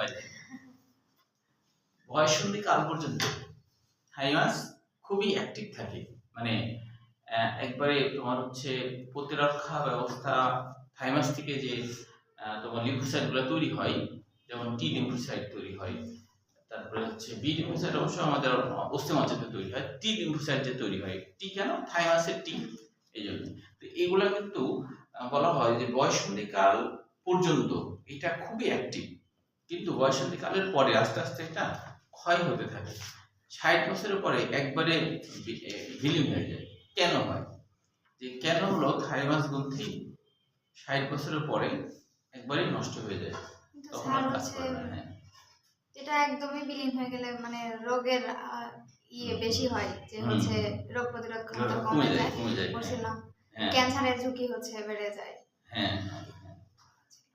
হয় যায়। বয়ঃসন্ধি কাল পর্যন্ত থাইমাস খুবই অ্যাক্টিভ থাকে, মানে একবারে তোমার হচ্ছে প্রতিরক্ষা ব্যবস্থা থাইমাস থেকে যে তোমার লিম্ফোসাইট গুলো তৈরি হয়, যেমন টি লিম্ফোসাইট তৈরি হয়, তারপরে হচ্ছে বি লিম্ফোসাইট অবশ্য আমাদের অস্থিমজ্জাতে তৈরি হয়, টি লিম্ফোসাইট যে তৈরি হয়, টি কেন থাইমাসের টি, এই জন্য। তো এগুলা কিন্তু বলা হয় যে বয়ঃসন্ধিকাল পর্যন্ত এটা খুবই অ্যাক্টিভ, কিন্তু বয়ঃসন্ধিকালের পরে আস্তে আস্তে এটা ক্ষয় হতে থাকে। 60 বছরের পরে একবারে বিলীন হয়ে যায়। কেন হয়? যে কেন হলো থাইমাস গ্রন্থি 60 বছরের পরে একবারে নষ্ট হয়ে যায়, তখন আর কাজ করে না। হ্যাঁ, এটা একদমই বিলীন হয়ে গেলে মানে রোগের বেশি হয়, যে হচ্ছে রোগ প্রতিরোধ ক্ষমতা কমে যায়, বলছিলাম ক্যান্সারের ঝুঁকি হচ্ছে বেড়ে যায়। হ্যাঁ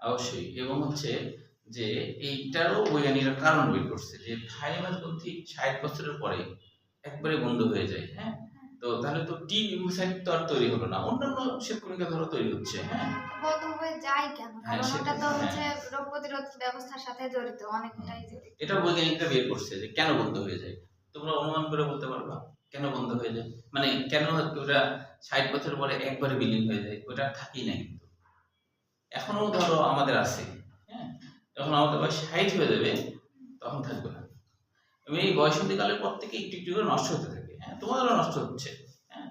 অবশ্যই। এবং হচ্ছে যে এইটারও বৈজ্ঞানিকরা কারণ বের করছে যে থাইমাস গ্রন্থি 60 বছরের পরে একবারে বন্ধ হয়ে যায়। হ্যাঁ, তো তাহলে তো টি লিম্ফোসাইট তো আর তৈরি হলো না, অন্যান্য শ্বেতকণিকা ধরো তৈরি হচ্ছে। হ্যাঁ, বন্ধ হয়ে যায় কেন? কারণ ওটা তো হচ্ছে রোগ প্রতিরোধ ব্যবস্থার সাথে জড়িত, অনেকটাই জড়িত। এটা বৈজ্ঞানিকরা বের করছে যে কেন বন্ধ হয়ে যায়। তোমরা অনুমান করে বলতে পারবা কেন বন্ধ হয়ে যায়? মানে কেন ওটা 60 বছর পরে একবারে বিলীন হয়ে যায়, ওটা থাকেই না। কিন্তু এখনো ধরো আমাদের আছে, হ্যাঁ, যখন আমাদের বয়স 60 হয়ে যাবে তখন থাকবে না। এবং এই বয়ঃসন্ধিকালের পর থেকে একটু একটু করে নষ্ট হতে থাকে। হ্যাঁ, তোমাদেরও নষ্ট হচ্ছে, হ্যাঁ,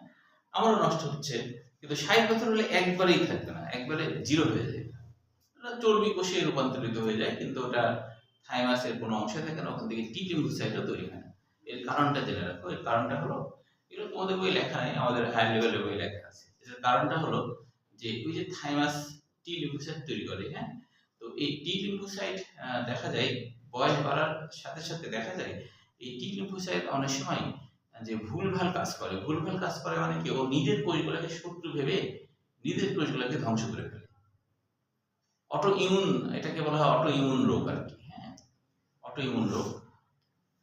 আমারও নষ্ট হচ্ছে, কিন্তু 60 বছর হলে একবারেই থাকবে না, একবারে জিরো হয়ে যায়। ওটা চর্বি কোষে রূপান্তরিত হয়ে যায়, কিন্তু ওটা থাইমাসের কোনো অংশে থাকে না, ওখান থেকে টি লিম্ফোসাইটও তৈরি হয় না। এর কারণটা জেনে রাখো। এর কারণটা হলো, এগুলো তোমাদের বই লেখা নেই, আমাদের হায়ার লেভেলের বই লেখা আছে। এর কারণটা হলো যে ওই যে থাইমাস টি লিম্ফোসাইট তৈরি করে, হ্যাঁ, তো এই টি লিম্ফোসাইট দেখা যায় বয়স বাড়ার সাথে সাথে দেখা যায় এই টি লিম্ফোসাইট অনেক সময় যে ভুলভাল কাজ করে। ভুলভাল কাজ করে মানে কি, ও নিজের কোষগুলোকে শত্রু ভেবে নিজের কোষগুলোকে ধ্বংস করে ফেলে। অটো ইমিউন, এটাকে বলা হয় অটো ইমিউন রোগ আর কি। হ্যাঁ, অটো ইমিউন রোগ।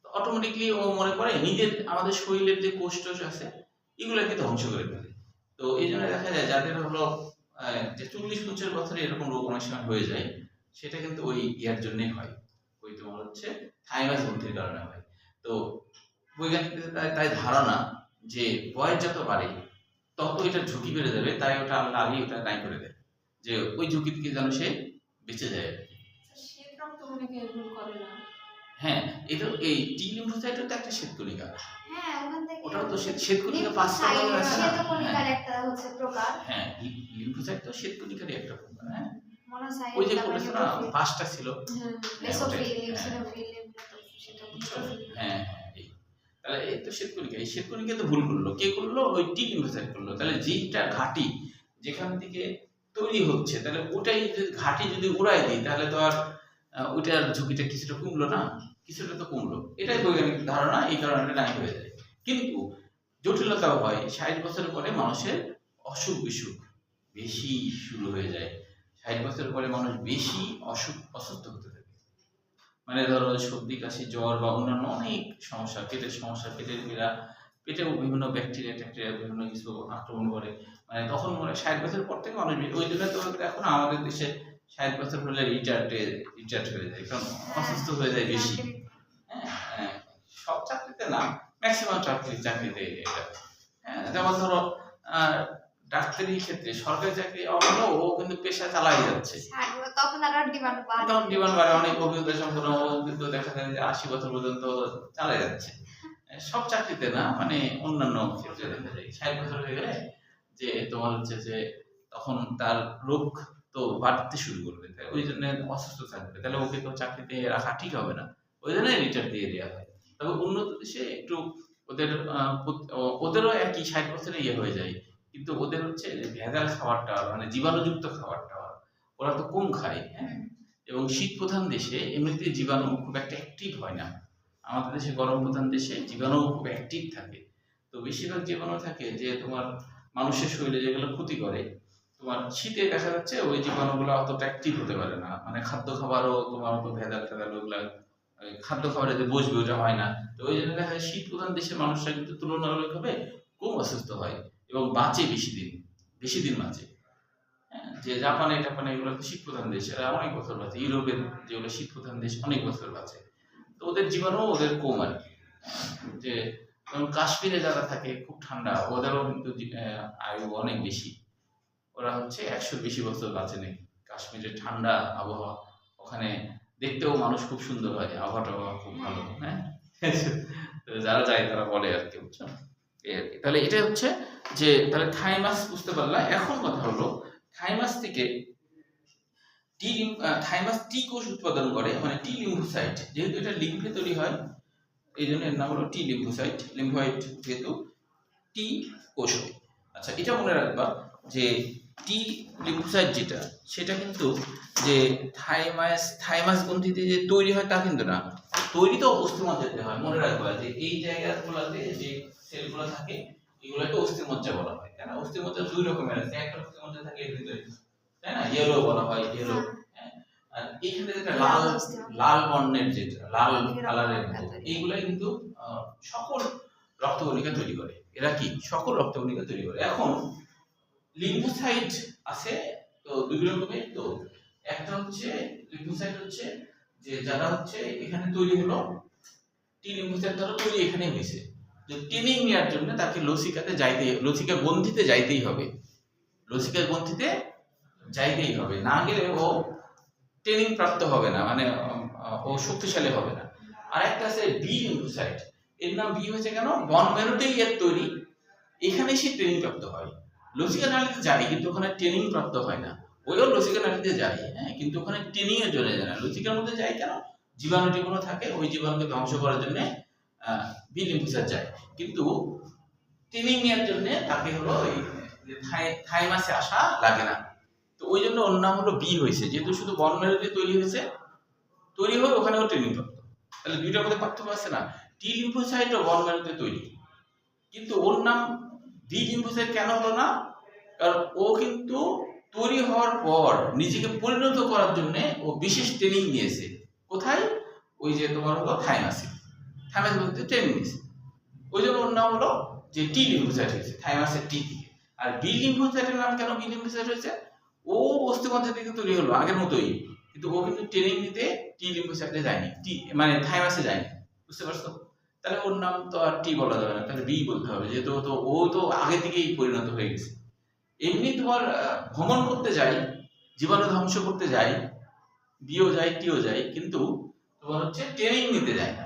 অটোমেটিকলি ও মনে করে নিজের, আমাদের শরীরের যে কোষ টোষ আছে এগুলোকে ধ্বংস করে ফেলে। তো এই জন্য দেখা যায় যাদের হলো যে 40-50 বছরে এরকম রোগ অনেক সময় হয়ে যায়, সেটা কিন্তু ওই ইয়ার জন্যই হয়, ওই তোমার হচ্ছে থাইমাস গ্রন্থির কারণে হয়। তো বৈজ্ঞানিকদের তাই ধারণা যে বয়স যত বাড়ে তত এটা ঝুঁকি বেড়ে যাবে, তাই ওটা আল্লাহ আগে ওটা নাই করে দেয় যে ওই ঝুঁকি থেকে যেন সে বেঁচে যায় আর কি। হ্যাঁ, এটা এই টি লিম্ফোসাইটও তো একটা শ্বেতকণিকা। হ্যাঁ, ওখান থেকে ওটাও তো শ্বেতকণিকা 5টা ধরনের আছে না? শ্বেতকণিকার একটা হচ্ছে প্রকার। হ্যাঁ, লিম্ফোসাইট তো শ্বেতকণিকারই একটা প্রকার। হ্যাঁ, মনোসাইট, ওই যে বলেছ না 5টা ছিল। বেসোফিল, লিউসিনোফিল, সেটা হ্যাঁ, তাহলে এই তো শ্বেতকণিকা, এই শ্বেতকণিকা তো ভুল করলো, কে করলো? ওই টি লিম্ফোসাইট করলো। তাহলে যেটা ঘাঁটি যেখান থেকে তৈরি হচ্ছে, তাহলে ওটাই যদি ঘাঁটি যদি উড়াই দিই, তাহলে তো আর ওইটার ঝুঁকিটা কিছুটা কমলো না? কিছুটা তো কমলো। এটাই বৈজ্ঞানিক ধারণা, এই কারণে নাই হয়ে যায়। কিন্তু জটিলতাও হয়, 60 বছরের পরে মানুষের অসুখ বিসুখ বেশি শুরু হয়ে যায়। 60 বছরের পরে মানুষ বেশি অসুস্থ হতে থাকে। মানে ধরো সর্দি কাশি জ্বর বা অন্যান্য অনেক সমস্যা, পেটের সমস্যা, পেটেও বিভিন্ন ব্যাকটেরিয়া বিভিন্ন কিছু আক্রমণ করে। মানে তখন মনে হয় 60 বছর পর থেকে মানুষ, ওই জন্য তো দেখো না আমাদের দেশে 60 বছর হলে রিটায়ার্ড হয়ে যায়, কারণ অসুস্থ হয়ে যায় বেশি। হ্যাঁ, সব চাকরিতে না, ম্যাক্সিমাম চাকরিতে এটা। হ্যাঁ, যেমন ধরো ডাক্তারি ক্ষেত্রে সরকারি চাকরি হলেও ও কিন্তু পেশা চালাই যাচ্ছে, তখন আর ডিমান্ড বাড়ে। অনেক অভিজ্ঞতা সম্পন্ন কিন্তু দেখা যায় যে 80 বছর পর্যন্ত চালাই যাচ্ছে। সব চাকরিতে না, মানে অন্যান্য ক্ষেত্রে দেখা যায় 60 বছর হয়ে গেলে যে তোমার হচ্ছে যে তখন তার রোগ তো বাড়তে শুরু করবে, তাই ওই জন্য অসুস্থ থাকবে, তাহলে ওকে তো চাকরিতে রাখা ঠিক হবে না, ওই জন্য রিটায়ার দিয়ে দেওয়া হয়। তবে উন্নত দেশে একটু ওদেরও একই 60 বছরে হয়ে যায়, কিন্তু ওদের হচ্ছে যে ভেজাল খাবারটা, মানে জীবাণুযুক্ত খাবারটা ওরা তো কম খায়। হ্যাঁ, এবং শীত প্রধান দেশে এমনিতে জীবাণু খুব একটা অ্যাক্টিভ হয় না। আমাদের দেশে গরম প্রধান দেশে জীবাণু খুব অ্যাক্টিভ থাকে। তো বেশিরভাগ জীবাণু থাকে যে তোমার মানুষের শরীরে যেগুলো ক্ষতি করে, তোমার শীতে দেখা যাচ্ছে ওই জীবাণুগুলো অতটা অ্যাক্টিভ হতে পারে না। মানে খাদ্য খাবারও তোমার অত ভেজাল ওগুলা খাদ্য খাবারে যে বসবে ওটা হয় না। তো ওই জন্য দেখা যায় শীত প্রধান দেশের মানুষরা কিন্তু তুলনামূলকভাবে কম অসুস্থ হয় এবং বাঁচে বেশি দিন বাঁচে। হ্যাঁ, যে জাপানে টাপানে এগুলো তো শীত প্রধান দেশ, এরা অনেক বছর বাঁচে। ইউরোপের যেগুলো শীত প্রধান দেশ অনেক বছর বাঁচে। তো ওদের জীবাণু ওদের কম আর কি। যে যেমন কাশ্মীরে যারা থাকে খুব ঠান্ডা, ওদেরও কিন্তু আয়ু অনেক বেশি। ওরা হচ্ছে 100-র বেশি বছর বাঁচে নাকি। কাশ্মীরের ঠান্ডা আবহাওয়া, ওখানে দেখতেও মানুষ খুব সুন্দর হয়, আবহাওয়া খুব ভালো। হ্যাঁ, তো যারা যায় তারা বলে আর কি, বুঝছো? এই আর কি। তাহলে এটা হচ্ছে যে তাহলে থাইমাস বুঝতে পারলা। এখন কথা হলো থাইমাস থেকে থাইমাস টি কোষ উৎপাদন করে, মানে টি লিম্ফোসাইট। যেহেতু এটা লিম্ফে তৈরি হয় এই জন্য এর নাম হলো টি লিম্ফোসাইট। লিম্ফোসাইট যেহেতু টি কোষ হয়। আচ্ছা, এটা মনে রাখবা যে টি লিম্ফোসাইট যেটা, সেটা কিন্তু যে থাইমাস গ্রন্থিতে যে তৈরি হয় তা কিন্তু না, তৈরি তো অস্থিমজ্জাতে হয়। মনে রাখবা যে এই জায়গাগুলোতে যে সেলগুলো থাকে এগুলোকে অস্থিমজ্জা বলা হয়, তাই না? অস্থিমজ্জা দুই রকমের আছে, একটা অস্থিমজ্জা থাকে এর ভিতরে, তাই না? ইয়েলো বলা হয়, ইয়েলো। আর এখানে যেটা লাল বর্ণের, যেটা লাল কালারের, এইগুলাই কিন্তু সকল রক্তকণিকা তৈরি করে। এরা কি সকল রক্তকণিকা তৈরি করে। এখন লিম্ফোসাইট আছে তো দুই রকমের। তো একটা হচ্ছে লিম্ফোসাইট হচ্ছে যে যারা হচ্ছে এখানে তৈরি হলো, টি লিম্ফোসাইট দ্বারা তৈরি এখানে হয়েছে। যে ট্রেনিং নেওয়ার জন্য তাকে লসিকা গ্রন্থিতে যাইতেই হবে, লসিকা গ্রন্থিতে যাইতেই হবে, না গেলে ও ট্রেনিং প্রাপ্ত হবে না, মানে ও শক্তিশালী হবে না। আর একটা আছে বি লিম্ফোসাইট। এর নাম বি হয়েছে কেন? বন মেরুতেই এর তৈরি, এখানে সে ট্রেনিং প্রাপ্ত হয়। লসিকা নালীতে যায় কিন্তু ওখানে ট্রেনিং প্রাপ্ত হয় না। ওইও লসিকা নালীতে যায়, হ্যাঁ, কিন্তু ওখানে ট্রেনিং এর জন্য যায় না। লসিকার মধ্যে যায় কেন? জীবাণু টিবাণু থাকে, ওই জীবাণুকে ধ্বংস করার জন্য বি লিম্ফোসাইট যায়, কিন্তু ট্রেনিং নেওয়ার জন্য তাকে হলো ওই থাইমাসে আসা লাগে না। তো ওই জন্য ওর নাম হলো বি হয়েছে, যেহেতু শুধু বন মেরুতে তৈরি হয়েছে, তৈরি হয়ে ওখানেও ট্রেনিং প্রাপ্ত। তাহলে দুইটার মধ্যে পার্থক্য আছে না? টি লিম্ফোসাইট ও বন মেরুতে তৈরি, কিন্তু ওর নাম বি লিম্ফোসাইট কেন হলো না? কারণ ও কিন্তু তৈরি হওয়ার পর নিজেকে পরিণত করার জন্য ও বিশেষ ট্রেনিং নিয়েছে। কোথায়? ওই যে তোমার হলো থাইমাসে মধ্যে ট্রেনিং নিয়েছে, ওই জন্য ওর নাম হলো যে টি লিম্ফোসাইট হয়েছে, থাইমাসের টি থেকে। আর বি লিম্ফোসাইটের নাম কেন বি লিম্ফোসাইট হয়েছে? ও অস্থিমজ্জা থেকে তৈরি হলো আগের মতোই, কিন্তু ও কিন্তু ট্রেনিং নিতে টি লিম্ফোসাইটে যায়নি, মানে থাইমাসে যায়নি। বুঝতে পারছো? তাহলে ওর নাম তো আর টি বলা যাবে না, তাহলে বি বলতে হবে, যেহেতু ও তো আগে থেকেই পরিণত হয়ে গেছে। এমনি তোমার ভ্রমণ করতে যাই, জীবাণু ধ্বংস করতে যাই, বিও যায় টিও যায়, কিন্তু তোমার হচ্ছে ট্রেনিং নিতে যায় না।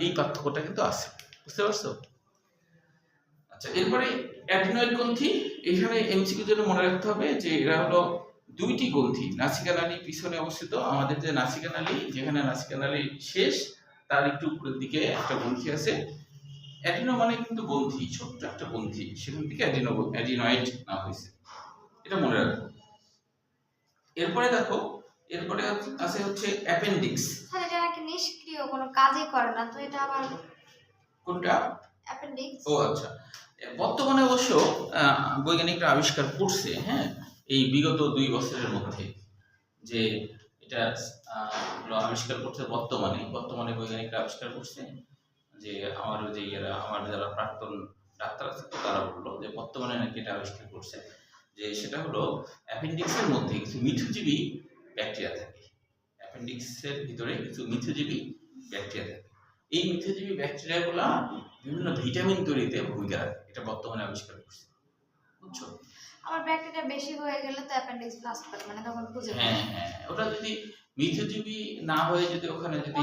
এই পার্থক্যটা কিন্তু আছে। বুঝতে পারছো? আচ্ছা, এরপরে অ্যাডিনয়েড গ্রন্থি। এখানে এমসিকিউ জন্য মনে রাখতে হবে যে এরা হলো দুইটি গ্রন্থি, নাসিকা নালী পিছনে অবস্থিত। আমাদের যে নাসিকা নালী, যেখানে নাসিকা নালী শেষ তার একটু উপরের দিকে একটা গ্রন্থি আছে। অ্যাডিনো মানে কিন্তু গ্রন্থি, ছোট্ট একটা গ্রন্থি, সেখান থেকে অ্যাডিনয়েড নাম হয়েছে, এটা মনে রাখো। এরপরে দেখো, এরপরে আছে হচ্ছে অ্যাপেন্ডিক্স। স্যার এটা নাকি নিষ্ক্রিয়, কোনো কাজই করে না, তো এটা আবার কোনটা? অ্যাপেন্ডিক্স। ও আচ্ছা, বর্তমানে অবশ্য বৈজ্ঞানিকরা আবিষ্কার করছে, হ্যাঁ, এই বিগত 2 বছরের মধ্যে, যে এটা আবিষ্কার করছে বর্তমানে বৈজ্ঞানিকরা আবিষ্কার করছে যে আমার যারা প্রাক্তন ডাক্তার আছে তারা বললো যে বর্তমানে নাকি এটা আবিষ্কার করছে যে সেটা হলো অ্যাপেন্ডিক্সের মধ্যে কিছু মিথুজীবী ব্যাকটেরিয়া থাকে। অ্যাপেন্ডিক্সের ভিতরে কিছু মিথুজীবী ব্যাকটেরিয়া থাকে। এই মিথুজীবী ব্যাকটেরিয়াগুলো বিভিন্ন ভিটামিন তৈরিতে ভূমিকা রাখে, এটা বর্তমানে আবিষ্কার করছে। বুঝছো? আমার ব্যাকটেরিয়া বেশি হয়ে গেলে তো অ্যাপেন্ডিক্স ব্লাস্ট করে, মানে তখন বুঝে হ্যাঁ, ওটা যদি মিথুজীবী না হয়ে যদি ওখানে যদি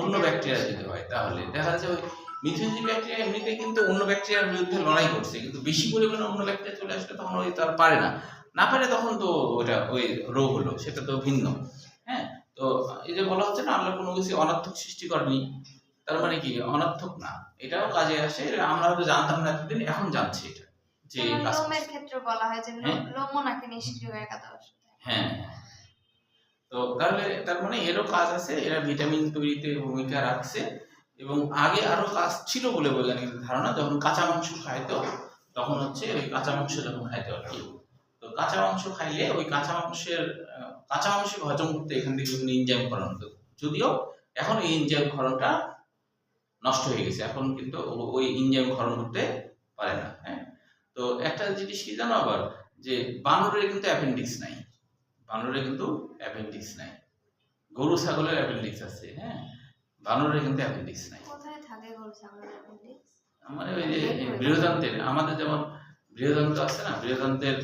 অন্য ব্যাকটেরিয়া যদি হয়, তাহলে দেখা যাচ্ছে ওই মিথুজীবী ব্যাকটেরিয়া এমনিতে কিন্তু অন্য ব্যাকটেরিয়ার বিরুদ্ধে লড়াই করছে, কিন্তু বেশি পরিমাণে অন্য ব্যাকটেরিয়া চলে আসলে তখন ওই তার পারে না পারে, তখন তো ওটা ওই রোগ হলো, সেটা তো ভিন্ন। হ্যাঁ, তো এই যে বলা হচ্ছে না আল্লাহ কোনো কিছু অনর্থক সৃষ্টি করেনি, তার মানে কি অনর্থক না, এটাও কাজে আসে। আমরা হয়তো জানতাম না এতদিন, এখন জানছি এটা যে লোমের ক্ষেত্রে বলা হয় যে লোমও নাকি নিষ্ক্রিয় একাদশ। হ্যাঁ, তো তাহলে তার মানে এরও কাজ আছে, এরা ভিটামিন তৈরিতে ভূমিকা রাখছে। এবং আগে আরো কাজ ছিল বলে বৈজ্ঞানিক ধারণা, যখন কাঁচা মাংস খাইতো তখন হচ্ছে ওই কাঁচা মাংস যখন খাইতে আর কি, তো কাঁচা মাংস খাইলে ওই কাঁচা মাংস হজম করতে এখান থেকে বিভিন্ন এনজাইম ক্ষরণ হতো, যদিও এখন এই এনজাইম ক্ষরণটা নষ্ট হয়ে গেছে, এখন কিন্তু ওই এনজাইম ক্ষরণ করতে পারে না। হ্যাঁ, তো একটা জিনিস কি জানো আবার, যে বানরের কিন্তু অ্যাপেন্ডিক্স নাই, বানরের কিন্তু অ্যাপেন্ডিক্স নাই, গরু ছাগলের অ্যাপেন্ডিক্স আছে, হ্যাঁ, বানরের কিন্তু অ্যাপেন্ডিক্স নাই। কোথায় থাকে গরু ছাগলের অ্যাপেন্ডিক্স? মানে ওই যে বৃহদান্তের, আমাদের যেমন বৃহদান্ত আছে না, বৃহদান্তের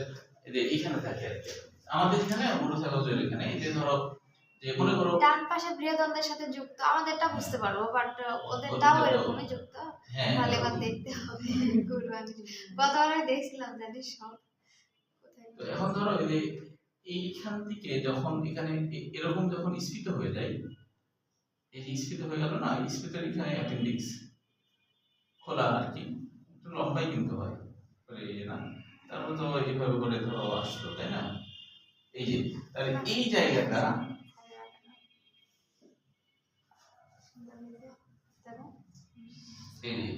এই যে এইখানে থাকে আর কি, আমাদের এখানে গরু ছাগলের এখানে, এই যে ধরো যে মনে করো ডান পাশে বৃহদন্তের সাথে যুক্ত, আমাদেরটা বুঝতে পারবো, বাট ওদেরটাও এরকমই যুক্ত। হ্যাঁ তাহলে এবার দেখতে হবে কুরবানি। গতবারে দেখছিলাম জানি সব কোথায়। তো এখন ধরো এই যে এইখান থেকে যখন এখানে এরকম যখন স্ফীত হয়ে যায়, এই যে স্ফীত হয়ে গেল না, স্ফীতের এখানে অ্যাপেন্ডিক্স খোলা আর কি, একটু লম্বাই কিন্তু হয় করে, এই যে না, তারপর তো এইভাবে করে ধরো আসলো, তাই না? এই যে তাহলে এই জায়গাটা,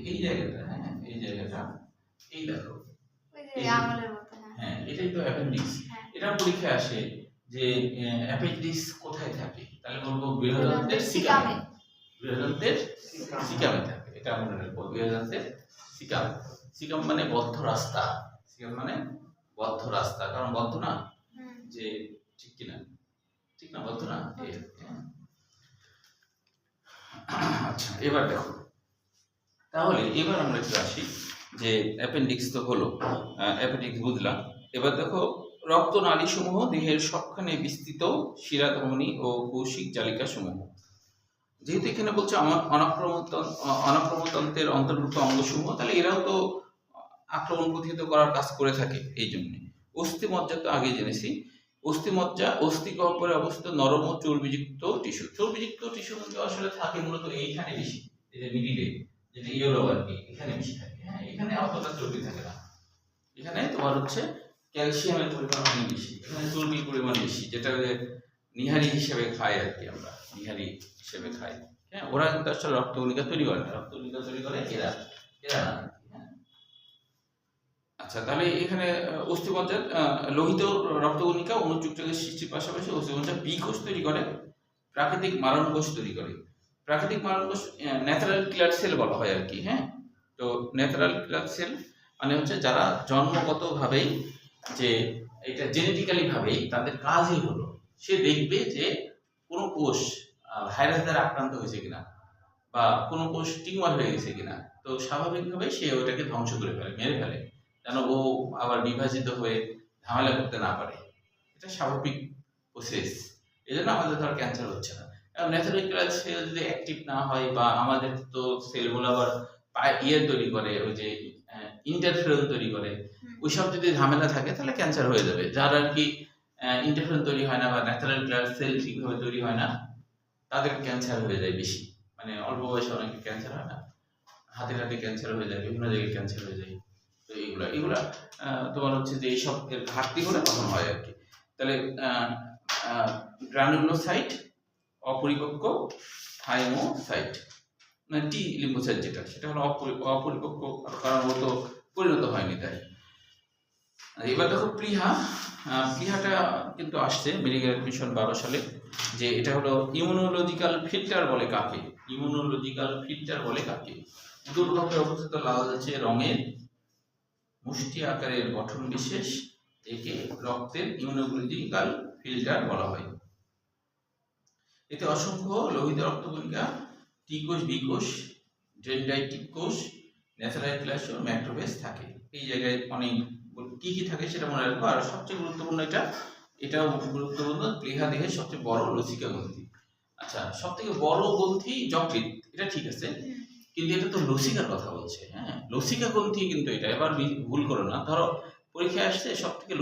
এই জায়গাটা, হ্যাঁ এই জায়গাটা, এই দেখো, ওই যে আঙুলের মতো। হ্যাঁ এটাই তো অ্যাপেন্ডিক্স। এটা পরীক্ষায় আসে যে অ্যাপেন্ডিক্স কোথায় থাকে, তাহলে বলবো বৃহদান্তের সিকামে, বৃহদান্তের সিকামে থাকে, এটা মনে রাখবো, বৃহদান্তের সিকাম। সিকাম মানে বদ্ধ রাস্তা, সিকাম মানে বদ্ধ রাস্তা, কারণ বদ্ধ না, যে ঠিক কিনা, ঠিক না, বদ্ধ না। আচ্ছা এবার দেখো, তাহলে এবার আমরা একটু আসি যে অ্যাপেন্ডিক্স তো হলো, অ্যাপেন্ডিক্স বুঝলাম। এবার দেখো রক্তনালী সমূহ দেহের সবখানে বিস্তৃত শিরাধমনী ও কৌশিক জালিকা সমূহ। যেহেতু এখানে বলছে অনাক্রমতন্ত্রের অন্তর্ভুক্ত অঙ্গসমূহ, তাহলে এরাও তো আক্রমণ প্রতিহত করার কাজ করে থাকে। এই জন্য অস্থিমজ্জা তো আগে জেনেছি, অস্থিমজ্জা অস্থি গহ্বরে অবস্থিত নরম ও চর্বিযুক্ত টিস্যু। চর্বিযুক্ত টিস্যু কিন্তু আসলে থাকে মূলত এইখানে বেশি, এই যে মিডিলে, যেটা ইয়েলো আর কি, এখানে বেশি থাকে। হ্যাঁ, এখানে অতটা চর্বি থাকে না, এখানে তোমার হচ্ছে ক্যালসিয়ামের পরিমাণ অনেক বেশি, এখানে চর্বির পরিমাণ বেশি, যেটা নিহারি হিসেবে খাই আর কি, আমরা নিহারি হিসেবে খাই। হ্যাঁ, ওরা কিন্তু আসলে রক্তকণিকা তৈরি করে না, রক্তকণিকা তৈরি করে এরা, এরা না। আচ্ছা, তাহলে এখানে অস্থিমজ্জার লোহিত রক্তকণিকা অনুচুক্তকের সৃষ্টির পাশাপাশি অস্থিমজ্জা বি কোষ তৈরি করে, প্রাকৃতিক মারণ কোষ তৈরি করে। প্রাকৃতিক মারণ কোষ ন্যাচারাল কিলার সেল বলা হয় আর কি। হ্যাঁ, তো ন্যাচারাল কিলার সেল মানে হচ্ছে যারা জন্মগতভাবেই, যে এটা জেনেটিক্যালি ভাবেই তাদের কাজই হলো সে দেখবে যে কোনো কোষ ভাইরাস দ্বারা আক্রান্ত হয়েছে কিনা, বা কোনো কোষ টিউমার হয়ে গেছে কিনা, তো স্বাভাবিকভাবে সে ওটাকে ধ্বংস করে ফেলে, মেরে ফেলে, যেন ও আবার বিভাজিত হয়ে ঝামেলা করতে না পারে। এটা স্বাভাবিক প্রসেস, এই জন্য আমাদের ধর ক্যান্সার হচ্ছে না। ন্যাচারাল কিলার সেল যদি অ্যাক্টিভ না হয়, বা আমাদের তো সেলগুলো আবার ইয়ে তৈরি করে, ওই যে ইন্টারফেরন তৈরি করে, ওইসব যদি ঝামেলা থাকে তাহলে ক্যান্সার হয়ে যাবে। যার আর কি ইন্টারফেরন তৈরি হয় না, বা ন্যাচারাল কিলার সেল ঠিকভাবে তৈরি হয় না, তাদের ক্যান্সার হয়ে যায় বেশি। মানে অল্প বয়সে অনেকে ক্যান্সার হয় না, হাতে হাতে ক্যান্সার হয়ে যায়, বিভিন্ন জায়গায় ক্যান্সার হয়ে যায়। তো এগুলা তোমার হচ্ছে যে এইসব এর ঘাটতি হলে তখন হয় আর কি। তাহলে গ্রানুলোসাইট, অপরিপক্ক থাইমোসাইট, মানে টি লিম্ফোসাইট যেটা, সেটা হলো অপরিপক্ক, কারণ ও তো পরিণত হয়নি তাই। এবার দেখো প্লীহা, প্লীহাটা কিন্তু আসছে মেডিকেল মিশন 12 সালে, যে এটা হলো ইমিউনোলজিক্যাল ফিল্টার বলে কাকে, ইমিউনোলজিক্যাল ফিল্টার বলে কাকে। দুর্গন্ধে অবস্থিত লালচে রঙের মুষ্টি আকারের গঠন বিশেষ একে রক্তের ইমিউনোলজিক্যাল ফিল্টার বলা হয়। এতে অসংখ্য লোহিত রক্তকণিকা, টি কোষ, বি কোষ, ডেনড্রাইটিক কোষ, ন্যাচারাল কিলার ও ম্যাক্রোফেজ থাকে। এই জায়গায় অনেক কি কি থাকে সেটা মনে রাখবো। আর সবচেয়ে গুরুত্বপূর্ণ এটাও গুরুত্বপূর্ণ, প্লীহা দেহের সবচেয়ে বড় লসিকা গ্রন্থি। আচ্ছা, সব থেকে বড় গ্রন্থি যকৃৎ, এটা ঠিক আছে, কিন্তু এটা তো লসিকার কথা বলছে। হ্যাঁ, লসিকা গ্রন্থি কিন্তু এটা, এবার ভুল করো না। ধরো পরীক্ষায় আসছে সব থেকে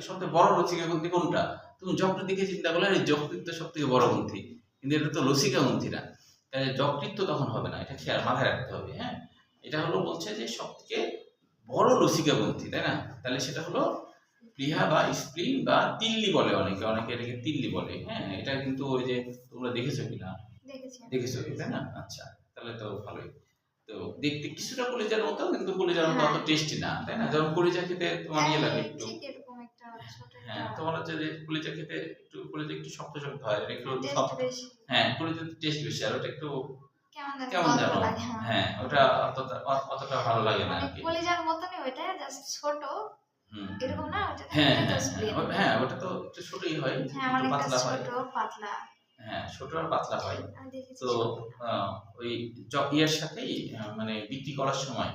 সবথেকে বড় লসিকা গ্রন্থি কোনটা, তুমি যকৃৎ দিকে চিন্তা করলে এই যকৃৎ তো সব থেকে বড় গ্রন্থি, কিন্তু এটা তো লসিকা গ্রন্থি না, তাহলে যকৃৎ তো তখন হবে না, এটা খেয়াল মাথায় রাখতে হবে। হ্যাঁ, এটা হলো বলছে যে সব থেকে বড় লসিকা গ্রন্থি, তাই না? তাহলে সেটা হলো প্লীহা বা স্প্লিন বা তিল্লি বলে, অনেকে এটাকে তিল্লি বলে। হ্যাঁ, এটা কিন্তু ওই যে তোমরা দেখেছো কিনা, দেখেছো তাই না? আচ্ছা, তাহলে তো ভালোই। তো দেখতে কিছুটা কলিজার মতো, কিন্তু কলিজার মতো অত টেস্টি না, তাই না? যেমন কলিজা খেতে তোমার ইয়ে লাগে একটু, হ্যাঁ, তোমার হচ্ছে যে কলিজা খেতে একটু, কলিজা একটু শক্ত শক্ত হয়, একটু শক্ত, হ্যাঁ, কলিজার টেস্ট বেশি, আর ওটা একটু কেমন জানো, হ্যাঁ, ওটা অতটা ভালো লাগে না আর কি। কলিজার মতনই, ওইটা জাস্ট ছোট, এরকম না ওটা হ্যাঁ এটা তো হ্যাঁ স্প্লিন হ্যাঁ, ওটা তো একটু ছোটই হয়, হ্যাঁ একটু অনেকটা পাতলা হয়। ছোট পাতলা হ্যাঁ, ছোট আর পাতলা হয়। আমি দেখেছি তো ওই ইয়ের সাথেই মানে বিক্রি করার সময়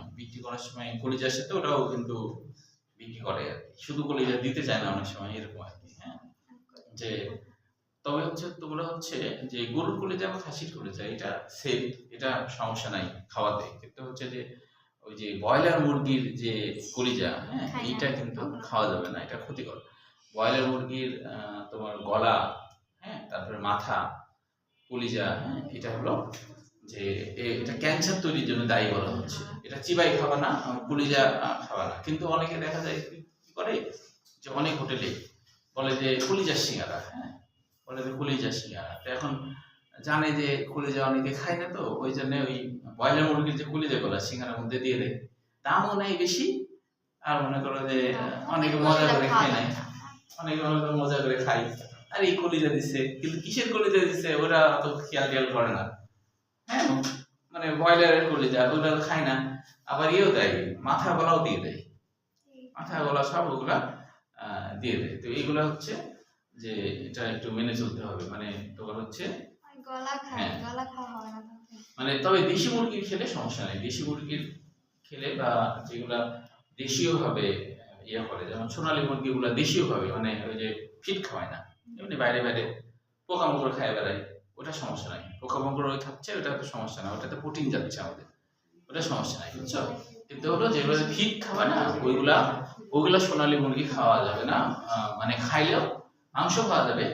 কলিজার সাথে ওটাও কিন্তু বিক্রি করে আর কি। শুধু কলিজা দিতে চায় না অনেক সময়, এরকম আর কি। হ্যাঁ, যে তবে হচ্ছে তোমরা হচ্ছে যে গরুর কলিজা বা খাসির কলিজা এটা সেফ, এটা সমস্যা নাই খাওয়াতে, কিন্তু হচ্ছে যে ওই যে ব্রয়লার মুরগির যে কলিজা, হ্যাঁ, এইটা কিন্তু খাওয়া যাবে না, এটা ক্ষতিকর। ব্রয়লার মুরগির তোমার গলা, হ্যাঁ, তারপরে মাথা, কলিজা, হ্যাঁ, এটা হলো যে এটা ক্যান্সার তৈরির জন্য দায়ী বলা হচ্ছে। এটা চিবাই খাবা না, কলিজা খাবা না। কিন্তু অনেকে দেখা যায় কি করে যে অনেক হোটেলে বলে যে কলিজার সিঙ্গারা, হ্যাঁ, বলে যে কলিজার সিঙ্গারা। তো এখন জানে যে কলিজা অনেকে খায় না, তো ওই জন্য ওই ব্রয়লার মুরগির যে কলিজা গুলা সিঙ্গারার মধ্যে দিয়ে দেয়, দামও নেই বেশি, আর মনে করো যে অনেকে মজা করে খায় নাই, অনেকে মনে করো মজা করে খায়, আর এই কলিজা দিচ্ছে, কিন্তু কিসের কলিজা দিচ্ছে ওরা তো খেয়াল টেয়াল করে না। হ্যাঁ, মানে ব্রয়লারের কলিজা ওরা খায় না, আবার ইয়েও দেয়, মাথা গলাও দিয়ে দেয়, মাথা গলা সব ওগুলা দিয়ে দেয়। তো এইগুলা হচ্ছে যে এটা একটু মেনে চলতে হবে, মানে তোমার হচ্ছে গলা খাওয়া হবে না মানে। তবে দেশি মুরগির খেলে সমস্যা নেই, দেশি মুরগির খেলে বা যেগুলা দেশীয় ভাবে ইয়ে করে, যেমন সোনালী মুরগিগুলা দেশীয় ভাবে, মানে ওই যে ফিট খাওয়ায় না, এমনি বাইরে বাইরে পোকামাকড় খায় বেড়ায়, ওটা সমস্যা নাই। পোকামাকড় ওই খাচ্ছে, ওটা তো সমস্যা না, ওটাতে প্রোটিন যাচ্ছে আমাদের, ওটা সমস্যা নাই, বুঝছো? কিন্তু হলো যেগুলো ফিট খাওয়া না, ওইগুলা সোনালী মুরগি খাওয়া যাবে না, মানে খাইলেও মাংস খাওয়া যাবে,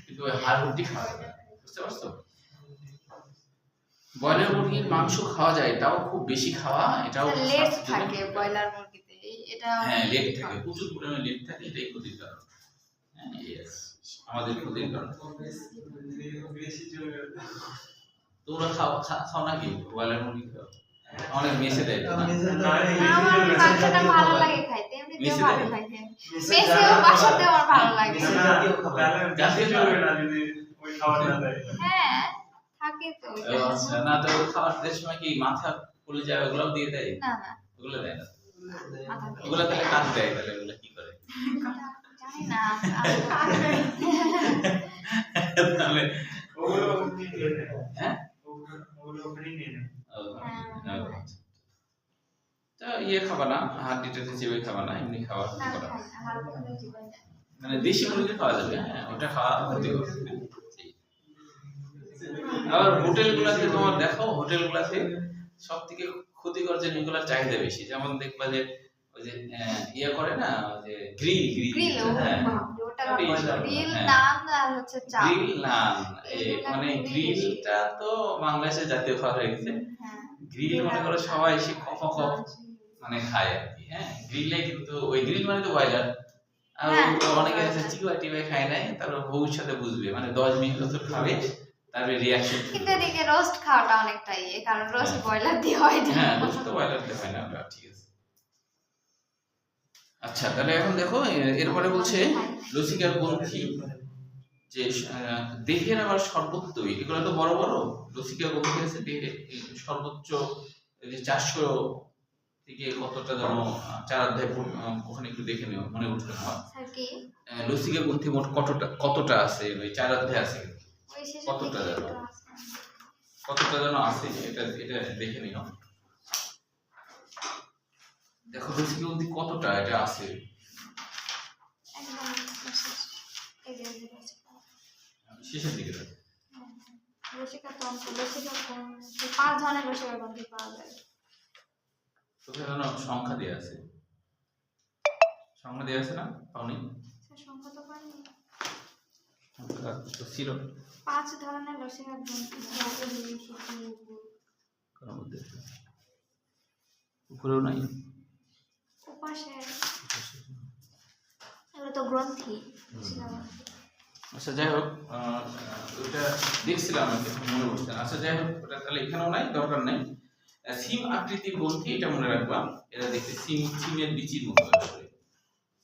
কিন্তু ওই হাড় হুড্ডি খাওয়া যাবে না, বুঝতে পারছো? ব্রয়লার মুরগির মাংস খাওয়া যায়, তাও খুব বেশি খাওয়া, এটাও লেট থাকে ব্রয়লার মুরগিতে, এটা হ্যাঁ লেট থাকে, প্রচুর পরিমাণে লেট থাকে, এটাই ক্ষতির কারণ। হ্যাঁ, আমাদের ক্ষতির কারণ। তোমরা খাও নাকি ব্রয়লার মুরগি? খাও? অনেক মেসে দেয় তো না? আমার মাংসটা ভালো লাগে খাইতে, এমনিতেও ভালো খাইতে, মেসেও বাসাতেও আমার ভালো লাগে। জাতীয় চলবে না যদি ওই খাবার না দেয়। হ্যাঁ থাকে তো আচ্ছা, না তো খাওয়ার সময় কি মাথা কলিজা ওগুলোও দিয়ে দেয়? না না ওগুলো দেয় না, মাথা ওগুলো তাহলে কাজ দেয়, তাহলে ওগুলো কি করে? জানি না তাহলে ওগুলো নিয়ে নেয়। হ্যাঁ, ওগুলো ওখানেই নিয়ে নেয়। তা ইয়ে খাবা না, হাড্ডিটা চিবিয়ে খাবা না, এমনি খাওয়া না করা, আমার কোনো জীবন নেই। মানে দেশি মুরগি খাওয়া যাবে, হ্যাঁ, ওটা খাওয়া ক্ষতিকর। আবার হোটেলগুলোতে তোমার দেখো, হোটেলগুলোতে সব থেকে ক্ষতিকর জিনিসগুলোর চাহিদা বেশি, যেমন দেখবা যে ওই যে ইয়ে করে না, যে গ্রিল, হ্যাঁ, ওটা গ্রিল নান আর হচ্ছে চা, গ্রিল নান, মানে গ্রিলটা তো বাংলাদেশের জাতীয় খাবার হয়ে গেছে। গ্রিল মনে করো সবাই সে কপ মানে খায় আর কি। হ্যাঁ, গ্রিলে কিন্তু ওই গ্রিল মানে তো ব্রয়লার, আর অনেকে আছে চিকুয়া টিকুয়া খায় নাই, তারপর ভবিষ্যতে বুঝবে, মানে 10 মিনিট তো খাবে, তারপরে রিঅ্যাকশন। কিন্তু এদিকে রোস্ট খাওয়াটা অনেকটাই, কারণ রোস্ট ব্রয়লার দিয়ে হয় না। হ্যাঁ, রোস্ট তো ব্রয়লার দিয়ে হয় না, ওটা ঠিক আছে। আচ্ছা, তাহলে এখন দেখো এরপরে বলছে লসিকার গ্রন্থি, যে দেহের আবার সর্বোত্তই, এগুলো তো বড় বড় লসিকা গ্রন্থি আছে দেহে, সর্বোচ্চ যে 400 থেকে কতটা যেন 4 অধ্যায়, ওখানে একটু দেখে নিও, মনে উঠবে না স্যার কি লসিকা গ্রন্থি মোট কতটা আছে, ওই 4 অধ্যায় আছে, ওই শেষে কতটা যেন আছে, এটা দেখে নিও। দেখো লসিকা গ্রন্থি কতটা এটা আছে, একদম এই যে শেষের দিকে লসিকা তন্ত্র, লসিকা 5 ধরনের লসিকা গ্রন্থি পাওয়া যায়। কোথায় যেন সংখ্যা দেওয়া আছে, সংখ্যা দেওয়া আছে না? পাওনি? স্যার সংখ্যা তো পাইনি। সংখ্যা তো ছিল 5 ধরনের লসিকা গ্রন্থি কার মধ্যে, উপরেও নাই, উপাসে এগুলো তো গ্রন্থি লসিকা গ্রন্থি। আচ্ছা যাই হোক, ওটা দেখছিলাম আমি, মনে পড়ছে না। আচ্ছা যাই হোক, ওটা তাহলে এখানেও নাই, দরকার নাই। সিম আকৃতির গ্রন্থি, এটা মনে রাখবা, এটা দেখতে সিমের বিচির মতো, আসলে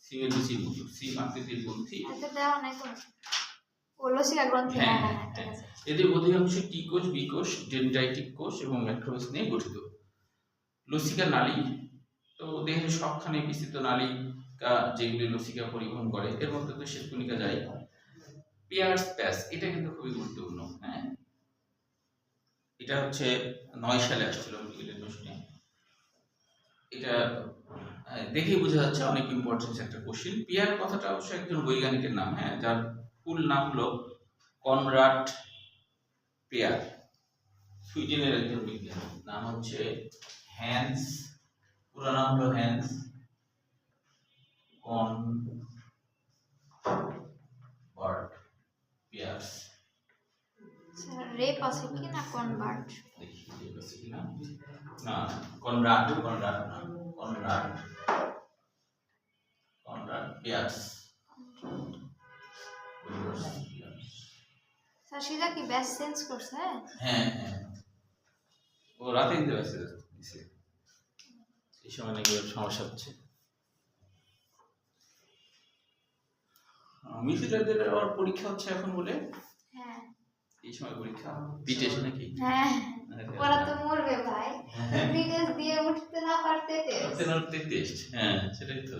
সিমের বিচির মতো, সিম আকৃতির গ্রন্থি। এটা দেওয়া নাই তো, ও লসিকা গ্রন্থি। হ্যাঁ, হ্যাঁ ঠিক আছে। এদের অধিকাংশ টি কোষ, বি কোষ, ডেনড্রাইটিক কোষ এবং ম্যাক্রোকোষ নিয়ে গঠিত। লসিকা নালী তো দেহের সবখানে বিস্তৃত নালী যেগুলি লসিকা পরিবহন করে এর মধ্যে তো শ্বেতকণিকা যায়। পিয়ার্স প্যাচ এটা কিন্তু খুবই গুরুত্বপূর্ণ। হ্যাঁ, এটা হচ্ছে 9 সালে আসছিল মেডিকেলের প্রশ্নে। এটা দেখেই বোঝা যাচ্ছে অনেক ইম্পর্টেন্ট একটা কোশ্চেন। পিয়ার কথাটা অবশ্যই একজন বৈজ্ঞানিকের নাম, হ্যাঁ, যার ফুল নাম হলো কনরাড পিয়ার। সুইডেনের একজন বিজ্ঞানী, নাম হচ্ছে হ্যান্স, পুরো নাম হলো হ্যান্স কনরাড পিয়ার্স। রেপ আছে কি না কনভার্ট? দেখি রেপ আছে কি না। না, কনরাড কনরাড না, কনরাড কনরাড পিয়ার্স। স্যার সিজা কি ব্যাচ চেঞ্জ করছে? হ্যাঁ হ্যাঁ, ও রাতে দিতে পারছে, এই সময় নাকি সমস্যা হচ্ছে। মিথিলাদের আবার পরীক্ষা হচ্ছে এখন বলে। হ্যাঁ, এই সময় পরীক্ষা বিটেশ নাকি? হ্যাঁ, ওরা তো মরবে ভাই, বিটেশ দিয়ে উঠতে না পারতে টেস্ট। হ্যাঁ, সেটাই তো।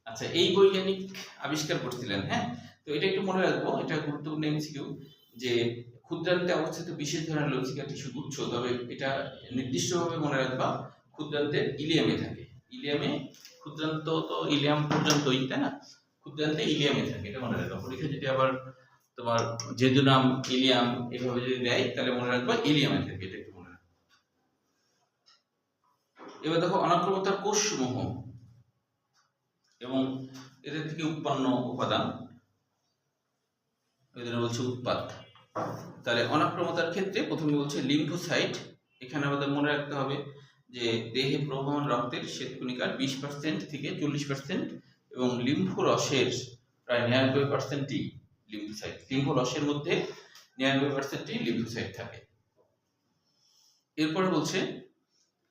আচ্ছা, এই বৈজ্ঞানিক আবিষ্কার করছিলেন, হ্যাঁ, তো এটা একটু মনে রাখবো, এটা গুরুত্বপূর্ণ এমসিকিউ, যে ক্ষুদ্রান্তে অবস্থিত বিশেষ ধরনের লসিকা টিস্যু গুচ্ছ, তবে এটা নির্দিষ্টভাবে মনে রাখবা ক্ষুদ্রান্তের ইলিয়ামে থাকে। ইলিয়ামে, ক্ষুদ্রান্ত তো ইলিয়াম পর্যন্তই, তাই না? ক্ষুদ্রান্তে ইলিয়ামে থাকে, এটা মনে রাখবা। পরীক্ষা যদি আবার তোমার জেদুনাম, ইলিয়াম এভাবে যদি দেয় তাহলে মনে রাখবা ইলিয়ামে থাকে, এটা একটু মনে রাখবা। এবার দেখো অনাক্রমতার কোষসমূহ এবং এদের থেকে উৎপন্ন উপাদান, এদের বলছে উৎপাদ। তাহলে অনাক্রমতার ক্ষেত্রে প্রথমে বলছে লিম্ফোসাইট। এখানে আমাদের মনে রাখতে হবে যে দেহে প্রবহমান রক্তের শ্বেতকণিকার 20% থেকে 40% এবং লিম্ফোরসের প্রায় 99%ই লিম্ফোসাইট। লিম্ফোরসের মধ্যে 99%ই লিম্ফোসাইট থাকে। এরপরে বলছে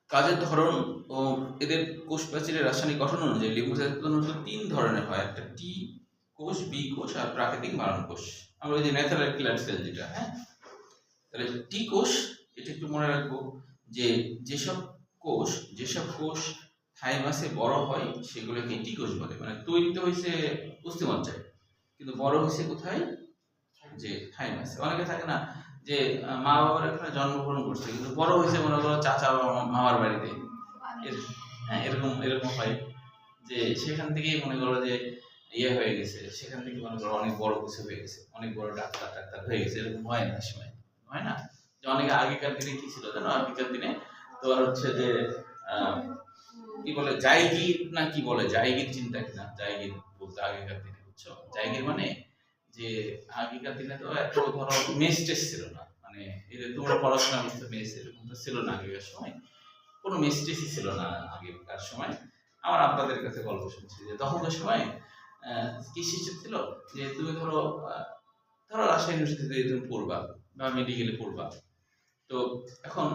কাজের ধরন ও এদের কোষ প্রাচীরের রাসায়নিক গঠন অনুযায়ী লিম্ফোসাইট প্রধানত 3 ধরনের হয়, একটা টি কোষ, বি কোষ আর প্রাকৃতিক মারণ কোষ। আমরা ওই যে ন্যাচারাল কিলার সেল যেটা, হ্যাঁ, তাহলে টি কোষ এটা একটু মনে রাখবো যে যেসব কোষ থাইমাসে বড় হয় সেগুলোকে টি কোষ বলে। মানে তৈরিতে হয়েছে অস্থিমজ্জায়, কিন্তু বড় হয়েছে কোথায়? যে থাইমাসে। অনেকে থাকে না যে মা বাবার এখানে জন্মগ্রহণ করছে কিন্তু বড় হয়েছে মনে করো চাচা বা মামার বাড়িতে, হ্যাঁ, এরকম হয় যে সেখান থেকেই মনে করো যে ইয়ে হয়ে গেছে, সেখান থেকে মনে করো অনেক বড় কিছু হয়ে গেছে, অনেক বড় ডাক্তার হয়ে গেছে। এরকম হয় না সময়, হয় না? যে অনেকে আগেকার দিনে কি ছিল জানো? আগেকার দিনে তোমার হচ্ছে যে কি বলে জায়গির না কি বলে, জায়গির চিন্তা কিনা, জায়গির বলতে আগেকার দিনে, বুঝছো? জায়গির মানে যে আগেকার দিনে তো এত ধরো মেস টেস্ট ছিল না, মানে এই যে তোমরা পড়াশোনা করতে মেস এরকম তো ছিল না আগেকার সময়, কোনো মেস টেস্টই ছিল না আগেকার সময়। আমার আপনাদের কাছে গল্প শুনছি যে তখনকার সময় কি সিস্টেম ছিল যে তুমি ধরো রাজশাহী ইউনিভার্সিটিতে তুমি পড়বা বা মেডিকেলে পড়বা, তো এখন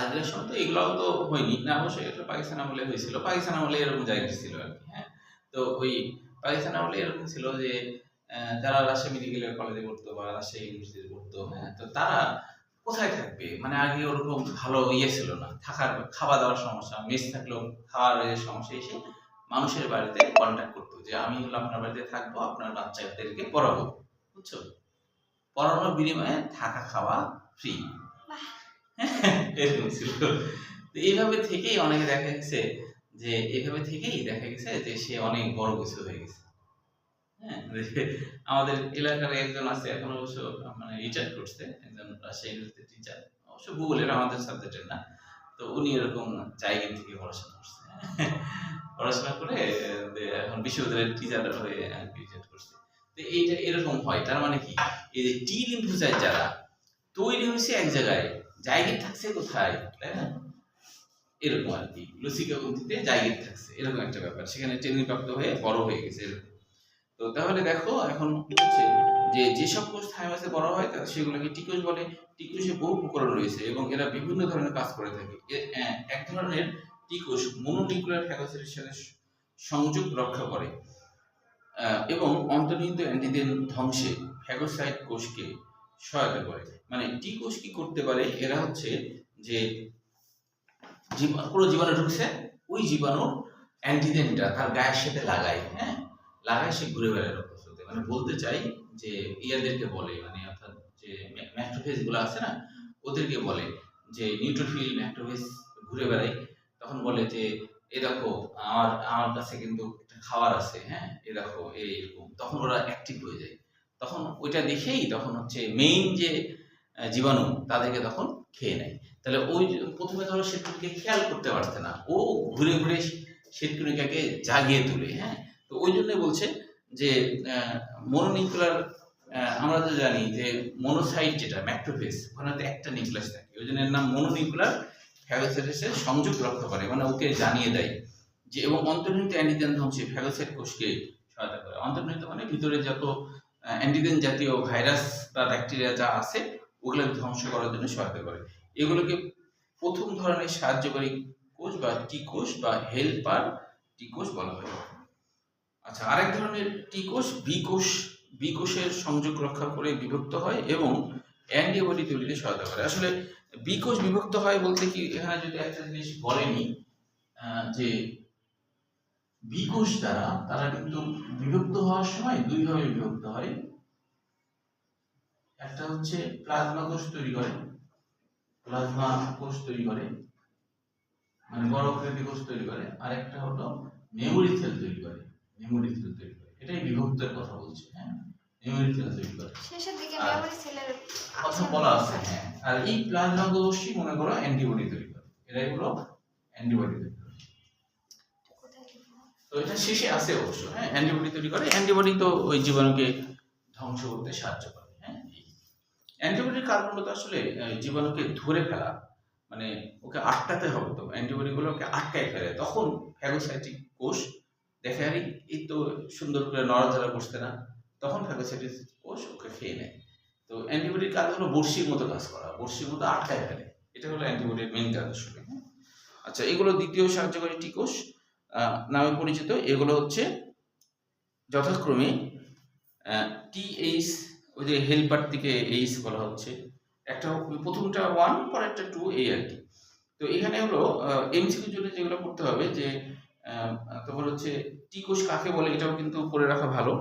আগের সময় তো এগুলোও তো হয়নি না, অবশ্যই এটা পাকিস্তান আমলে হয়েছিল, পাকিস্তান আমলে এরকম জায়গা ছিল আর কি, হ্যাঁ। তো ওই পাকিস্তান আমলে এরকম ছিল যে যারা রাজশাহী মেডিকেলের কলেজে পড়তো বা রাজশাহী ইউনিভার্সিটিতে পড়তো, হ্যাঁ, তো তারা কোথায় থাকবে? মানে আগে ওরকম ভালো ইয়ে ছিল না, থাকার খাওয়া দাওয়ার সমস্যা, মেস থাকলেও খাওয়ার সমস্যা, এসে মানুষের বাড়িতে কন্ট্যাক্ট করতো যে আমি হলো আপনার বাড়িতে থাকবো, আপনার বাচ্চাদেরকে পড়াবো, বুঝছো? পড়ানোর বিনিময়ে থাকা খাওয়া ফ্রি, এরকম ছিল। তো এইভাবে থেকেই অনেকে দেখা গেছে যে সে অনেক বড় কিছু হয়ে গেছে, হ্যাঁ। আমাদের এলাকার একজন আছে, এখন অবশ্য মানে রিটায়ার করছে, একজন রাজশাহী ইউনিভার্সিটির টিচার, অবশ্য ভূগোলের আমাদের সাবজেক্টের না, তো উনি এরকম জায়গা থেকে পড়াশোনা করছে, পড়াশোনা করে এখন বিশ্ববিদ্যালয়ের টিচার হয়ে রিটায়ার করছে। তো এইটা এরকম হয়, তার মানে কি এই যে টি লিম্ফোসাইট যারা তৈরি হয়েছে এক জায়গায়, জায়গা থাকছে কোথায়, তাই না? এরকম আর কি লসিকা গ্রন্থিতে জায়গা থাকছে, এরকম একটা ব্যাপার, সেখানে ট্রেনিংপ্রাপ্ত হয়ে বড় হয়ে গেছে এরকম। তো তাহলে দেখো এখন হচ্ছে যে যেসব কোষ থাইমাসে বড় হয় সেগুলোকে টি কোষ বলে। টি কোষে বহু প্রকরণ রয়েছে এবং এরা বিভিন্ন ধরনের কাজ করে থাকে। এক ধরনের টি কোষ মনোনিউক্লিয়ার ফ্যাগোসাইটের সাথে সংযোগ রক্ষা করে এবং অন্তর্নিহিত অ্যান্টিজেন ধ্বংসে ফ্যাগোসাইট কোষকে সহায়তা করে। মানে টি কোষ কি করতে পারে? এরা হচ্ছে যে পুরো জীবাণু ঢুকছে, ওই জীবাণুর অ্যান্টিজেনটা তার গায়ের সাথে লাগায়, হ্যাঁ, লাগায় সে ঘুরে বেড়ায় রক্তস্রোতে। মানে বলতে চাই যে ইয়াদেরকে বলে, মানে অর্থাৎ যে ম্যাক্রোফেজ গুলো আছে না, ওদেরকে বলে যে নিউট্রোফিল ম্যাক্রোফেজ ঘুরে বেড়ায়, তখন বলে যে এ দেখো আমার কাছে কিন্তু একটা খাবার আছে, হ্যাঁ, এ দেখো এরকম, তখন ওরা অ্যাক্টিভ হয়ে যায়। তখন ওইটা দেখেই তখন হচ্ছে মেইন যে জীবাণু তাদেরকে তখন খেয়ে নেয়। তাহলে ওই প্রথমে ধরো শ্বেতকণিকে খেয়াল করতে পারছে না, ও ঘুরে ঘুরে শ্বেতকণিকাকে জাগিয়ে তোলে, হ্যাঁ। তো ওই জন্য বলছে যে মনোনিউক্লিয়ার, আমরা তো জানি যে মনোসাইট যেটা ম্যাক্রোফেজ, ওখানে তো একটা নিউক্লিয়াস থাকে, ওই জন্য এর নাম মনোনিউক্লিয়ার ফ্যাগোসাইটোসের সংযোগ রক্ষা করে, মানে ওকে জানিয়ে দেয় যে, এবং অন্তর্নিহিত অ্যান্টিজেন ধ্বংসে ফ্যাগোসাইট কোষকে সহায়তা করে। অন্তর্নিহিত মানে ভিতরে যত অ্যান্টিজেন জাতীয় ভাইরাস বা ব্যাকটেরিয়া যা আছে ওগুলোকে ধ্বংস করার জন্য সহায়তা করে। এগুলোকে প্রথম ধরনের সাহায্যকারী কোষ বা টি কোষ বা হেল্পার টি কোষ বলা হয়। আচ্ছা, আরেক ধরনের টি কোষ বি কোষের সংযোগ রক্ষা করে বিভক্ত হয় এবং অ্যান্টিবডি তৈরিতে সহায়তা করে। আসলে বি কোষ বিভক্ত হয় বলতে কি, এখানে যদি একটা জিনিস বলেনি যে বি কোষ দ্বারা তারা কিন্তু বিভক্ত হওয়ার সময় দুই ভাবে বিভক্ত হয়। একটা হচ্ছে প্লাজমা কোষ তৈরি করে, মানে বড় আকৃতির কোষ তৈরি করে, আর একটা হলো মেমোরি সেল তৈরি করে, এটাই বিভক্তের কথা বলছে, হ্যাঁ, মেমোরি সেল তৈরি করে। শেষের দিকে মেমোরি সেলের কথা বলা আছে, হ্যাঁ। আর এই প্লাজমা কোষই মনে করো অ্যান্টিবডি তৈরি করে, এরাই হলো অ্যান্টিবডি তৈরি করে। তো এটা শেষে আছে অবশ্য, হ্যাঁ, অ্যান্টিবডি তৈরি করে। অ্যান্টিবডি তো ওই জীবাণুকে ধ্বংস করতে সাহায্য করে, হ্যাঁ। অ্যান্টিবডির কাজ মূলত আসলে জীবাণুকে ধরে ফেলা, মানে ওকে আটকাতে হবে। তো অ্যান্টিবডি গুলোকে আটকায় ফেলে, তখন ফ্যাগোসাইটিক কোষ দেখে আরে এই তো সুন্দর করে নড়াচড়া করছে না, তখন ফ্যাগোসাইটিক কোষ ওকে খেয়ে নেয়। তো অ্যান্টিবডির কাজ হলো বড়শির মতো কাজ করা, বড়শির মতো আটকায় ফেলে, এটা হলো অ্যান্টিবডির মেইন কাজ আসলে, হ্যাঁ। আচ্ছা, এগুলো দ্বিতীয় সাহায্যকারী টি কোষ নামে পরিচিত। এগুলো হচ্ছে যথাক্রমে টিএইচ, ওই যে হেল্পার থেকে এইচ বলা হচ্ছে, একটা প্রথমটা 1 পরেরটা 2, এই আর কি। তো এখানে হলো এমসিকিউর জন্য যেগুলো করতে হবে যে তোমার হচ্ছে টি কোষ কাকে বলে, এটাও কিন্তু পড়ে রাখা ভালো।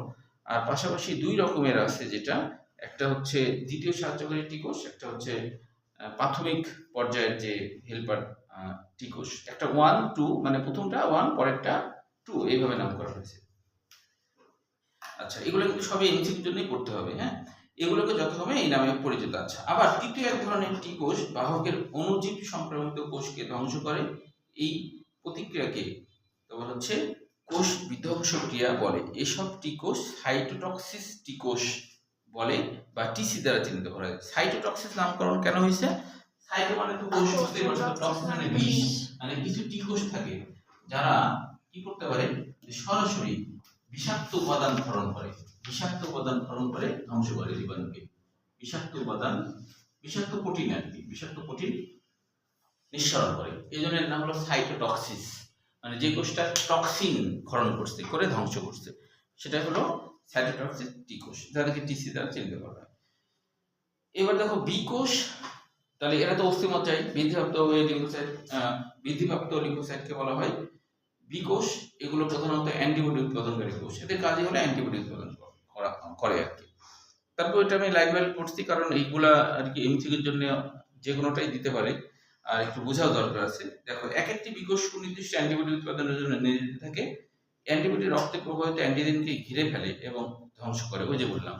আর পাশাপাশি দুই রকমের আছে, যেটা একটা হচ্ছে দ্বিতীয় সাহায্যকারী টি কোষ, একটা হচ্ছে প্রাথমিক পর্যায়ের যে হেল্পার টি কোষ। একটা 1 2, মানে প্রথমটা 1 পরেরটা 2, এইভাবে নাম করা হয়েছে। আচ্ছা, এগুলো কিন্তু সবই এমসিকিউর জন্যই পড়তে হবে, হ্যাঁ, এগুলোকে যথাক্রমে এই নামে পরিচিত। আচ্ছা, আবার তৃতীয় এক ধরনের টি কোষ বাহকের অণুজীব সংক্রামিত কোষকে ধ্বংস করে, এই প্রতিক্রিয়াকে তোমার হচ্ছে কোষ বিধ্বংসক্রিয়া বলে। এসব টি কোষ সাইটোটক্সিস টি কোষ বলে বা টিসি দ্বারা চিহ্নিত করা হয়। সাইটোটক্সিস নামকরণ কেন হয়েছে? সাইটো মানে তো কোষ, বুঝতেই পারছো, টক্সিস মানে বিষ। মানে কিছু টি কোষ থাকে যারা কি করতে পারে, সরাসরি বিষাক্ত উপাদান ক্ষরণ করে, ধ্বংস করে জীবাণুকে। বিষাক্ত প্রোটিন আর কি, বিষাক্ত প্রোটিন নিঃসরণ করে, এই জন্য এর নাম হলো সাইটোটক্সিস। মানে যে কোষটা টক্সিন ক্ষরণ করছে, করে ধ্বংস করছে, সেটা হলো সাইটোটক্সিস টি কোষ, যাদেরকে টিসি দ্বারা চিহ্নিত করা হয়। এবার দেখো বি কোষ, তাহলে এরা তো অস্থিমজ্জায় বৃদ্ধিপ্রাপ্ত লিউকোসাইটকে বলা হয় বি কোষ। এগুলো প্রধানত অ্যান্টিবডি উৎপাদনকারী কোষ, এদের কাজই হলো অ্যান্টিবডি উৎপাদন করে আর কি। তারপর এটা আমি লাইভ পড়ছি, কারণ এইগুলা আর কি এমসিকিউর জন্য যে কোনোটাই দিতে পারে, আর একটু বোঝাও দরকার আছে। দেখো, এক একটি বি কোষ সুনির্দিষ্ট অ্যান্টিবডি উৎপাদনের জন্য নিয়োজিত থাকে। অ্যান্টিবডি রক্তে প্রবাহিত অ্যান্টিজেনকে ঘিরে ফেলে এবং ধ্বংস করে, ওই যে বললাম।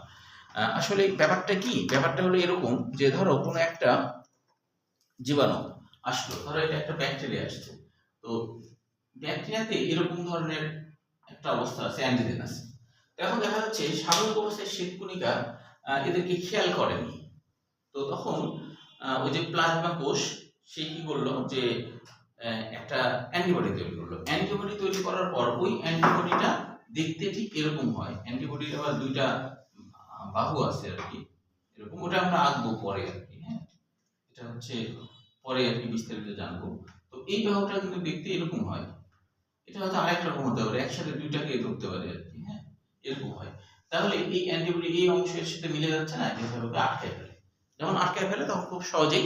আসলে ব্যাপারটা কি, ব্যাপারটা হলো এরকম যে ধরো কোনো একটা জীবাণু আসলো, ধরো এটা একটা ব্যাকটেরিয়া আসছে, তো ব্যাকটেরিয়াতে এরকম ধরনের একটা অবস্থা আছে, অ্যান্টিজেন আছে। এখন দেখা যাচ্ছে স্বাভাবিক অবস্থায় শ্বেতকণিকা এদেরকে খেয়াল করেনি, তো তখন ওই যে প্লাজমা কোষ সে কি করলো, যে একটা অ্যান্টিবডি তৈরি করলো। অ্যান্টিবডি তৈরি করার পর ওই অ্যান্টিবডিটা দেখতে ঠিক এরকম হয়। অ্যান্টিবডির আবার দুইটা বাহু আছে আর কি, এরকম, ওটা আমরা আঁকবো পরে আর কি, হ্যাঁ, এটা হচ্ছে পরে আর কি বিস্তারিত জানবো। তো এই বাহুটা কিন্তু দেখতে এরকম হয়, এটা হয়তো আরেক রকম হতে পারে, একসাথে দুইটাকে ধরতে পারে আর কি, হ্যাঁ, এরকম হয়। তাহলে এই অ্যান্টিবডি এই অংশের সাথে মিলে যাচ্ছে না, যেভাবে আটকায় ফেলে, যখন আটকায় ফেলে তখন খুব সহজেই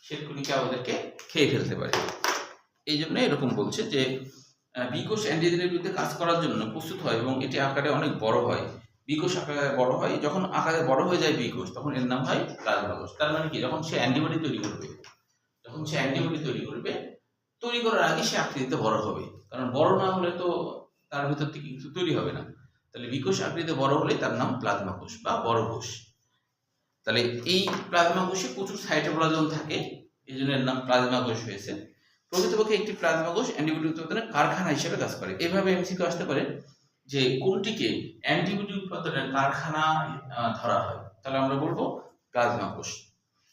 শ্বেতকণিকা ওদেরকে খেয়ে ফেলতে পারে। এই জন্য এরকম বলছে যে বি কোষ অ্যান্টিজেনের বিরুদ্ধে কাজ করার জন্য প্রস্তুত হয় এবং এটি আকারে অনেক বড় হয়। বি কোষ আকারে বড় হয়, যখন আকারে বড় হয়ে যায় বি কোষ তখন এর নাম হয় প্লাজমা কোষ। তার মানে কি, যখন সে অ্যান্টিবডি তৈরি করবে, তৈরি করার আগে সে আকৃতিতে বড় হবে, কারণ বড় না হলে তো তার ভিতর থেকে কিছু তৈরি হবে না। তাহলে বি কোষ আকৃতিতে বড় হলে তার নাম প্লাজমা কোষ বা বড় কোষ। তাহলে এই প্লাজমা কোষে প্রচুর সাইটোপ্লাজম থাকে, এই জন্য এর নাম প্লাজমা কোষ হয়েছে। প্রকৃতপক্ষে একটি প্লাজমা কোষ অ্যান্টিবডি উৎপাদনের কারখানা হিসেবে কাজ করে। এভাবে এমসিকিউ আসতে পারে যে কোনটিকে অ্যান্টিবডি উৎপাদনের কারখানা ধরা হয়, তাহলে আমরা বলবো প্লাজমা কোষ।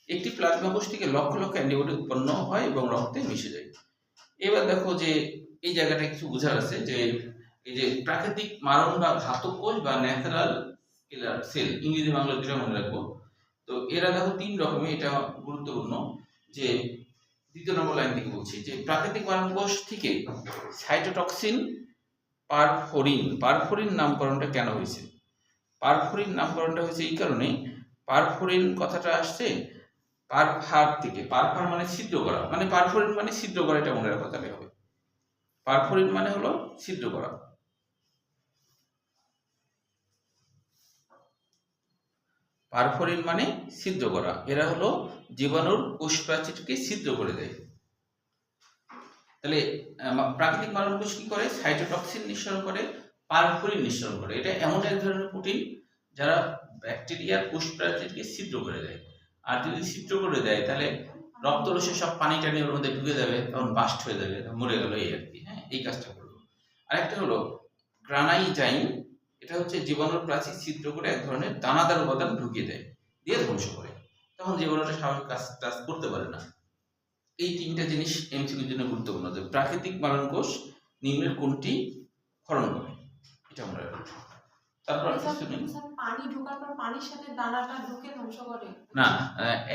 একটি প্লাজমা কোষ থেকে লক্ষ লক্ষ অ্যান্টিবডি উৎপন্ন হয় এবং রক্তে মিশে যায়। এবার দেখো যে এই জায়গাটা কিছু বোঝার আছে যে এই যে প্রাকৃতিক মারণ বা ঘাতক কোষ বা ন্যাচারাল কিলার সেল, ইংরেজি বাংলা দুটো মনে রাখবো। তো এরা দেখো তিন রকমের, এটা গুরুত্বপূর্ণ। যে দ্বিতীয় নম্বর লাইন থেকে বলছি যে প্রাকৃতিক মারণ কোষ থেকে সাইটোটক্সিন, পারফোরিন নামকরণটা কেন হয়েছে? পারফোরিন নামকরণটা হয়েছে এই কারণে, পারফোরিন কথাটা আসছে পারফার থেকে। পারফার মানে ছিদ্র করা, মানে পারফোরিন মানে ছিদ্র করা, এটা মনে রাখা তাহলে হবে। পারফোরিন মানে হলো ছিদ্র করা। পারফোরিন মানে ছিদ্র করা। এরা হলো জীবাণুর কোষ প্রাচীরকে ছিদ্র করে দেয়। তাহলে প্রাকৃতিক মারণ কোষ কি করে? সাইটোটক্সিন নিঃসরণ করে, পারফোরিন নিঃসরণ করে। এটা এমন এক ধরনের প্রোটিন যারা ব্যাকটেরিয়ার কোষ প্রাচীরকে ছিদ্র করে দেয়। আর যদি ছিদ্র করে দেয় তাহলে রক্তরসে সব পানি টানি ওর মধ্যে ঢুকে যাবে, তখন বাস্ট হয়ে যাবে, মরে গেল, এই আর কি। হ্যাঁ, এই কাজটা করলো। আরেকটা হলো গ্রানাইজাইন, এটা হচ্ছে জীবাণুর প্রাচীর ছিদ্র করে এক ধরনের দানাদার উপাদান ঢুকিয়ে দেয়, দিয়ে ধ্বংস করে, তখন জীবাণুটা স্বাভাবিক কাজ করতে পারে না। এই তিনটা জিনিস এমসিকিউর জন্য গুরুত্বপূর্ণ যে প্রাকৃতিক মারণ কোষ নিম্নের কোনটি ক্ষরণ করে, এটা আমরা। তারপর পানি ঢোকার পর পানির সাথে দানাটা ঢুকে ধ্বংস করে না,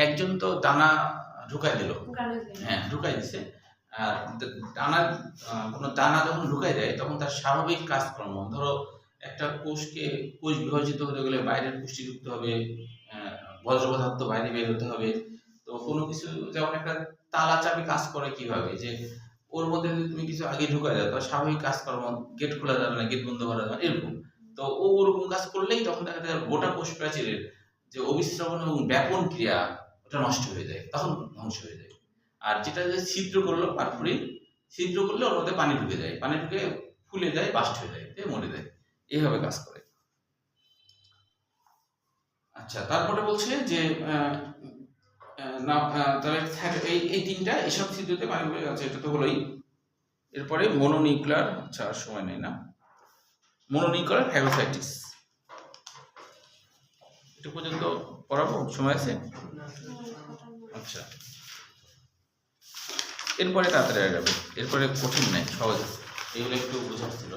একজন তো দানা ঢুকাই দিল, হ্যাঁ ঢুকাই দিছে। আর দানা, কোনো দানা যখন ঢুকাই দেয় তখন তার স্বাভাবিক কাজকর্ম, ধরো একটা কোষ বিভাজিত হতে গেলে বাইরের পুষ্টি যুক্ত হবে, বজ্র পদার্থ বাইরে বের হতে হবে। তো কোনো কিছু যেমন একটা তালা চাবি কাজ করে কিভাবে, যে ওর মধ্যে যদি তুমি কিছু আগে ঢুকাই দাও তার স্বাভাবিক কাজকর্ম, গেট খোলা যাবে না, গেট বন্ধ করা যাবে না, এরকম। তো ও ওরকম কাজ করলেই তখন দেখা যায় গোটা কোষ প্রাচীরের যে অবিশ্রাবণ এবং ব্যাপন ক্রিয়া ওটা নষ্ট হয়ে যায়, তখন ধ্বংস হয়ে যায়। আর যেটা যে ছিদ্র করলো পারফোরিন, ছিদ্র করলে ওর মধ্যে পানি ঢুকে যায়, পানি ঢুকে ফুলে যায়, বাস্ট হয়ে যায়, মরে যায়, এইভাবে কাজ করে। আচ্ছা, তারপরে বলছে যে এই তিনটা এসব ছিদ্রতে পানি ঢুকে গেছে, এটা তো হলোই। এরপরে মনোনিউক্লিয়ার, আচ্ছা আর সময় নেই না, মনোনিউক্লিয়ার ফ্যাগোসাইটিস, এটা পর্যন্ত পড়াবো, সময় আছে? আচ্ছা, এরপরে তাড়াতাড়ি যাবে, এরপরে কঠিন নাই, সহজ আছে, এগুলো একটু বোঝার ছিল।